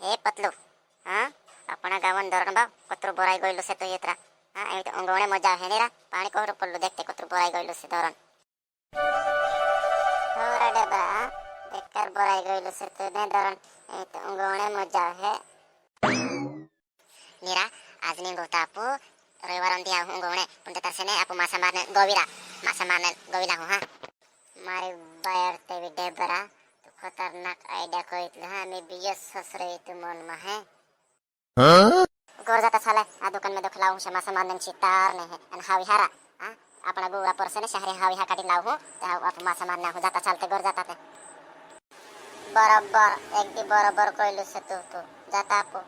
हे पतलू हाँ अपना गावन धरण बा कतरो बोराई गइलो से तो येत्रा हाँ एमित अंगवणे मजा है नेरा पानी कोहरो पडलो देखते कतरो बोराई गइलो से धरण होरा डेबा बेकार बोराई गइलो से तो ने धरण एमित अंगवणे मजा है नीरा आज ने गोतापो रविवार अंतिया अंगवणे पण ते तसे ने आपो मासा मारने गोविला हो हाँ मारे बायर ते भी डेबरा तो खतरनाक आइडिया कोइतले हाँ मैं बियस ससरे तो मन में है गोर जाता साले आ दुकान में देखलाऊ से मासा मारने चितार ने है अन हावी हारा हां अपना गोरा पर से ने शहरे हावी हा काटी लाऊ हो तो आप मासा मारना हो जाता चलते गोर जाता ते बराबर एक दी बराबर कोइलु से तू जाता आपो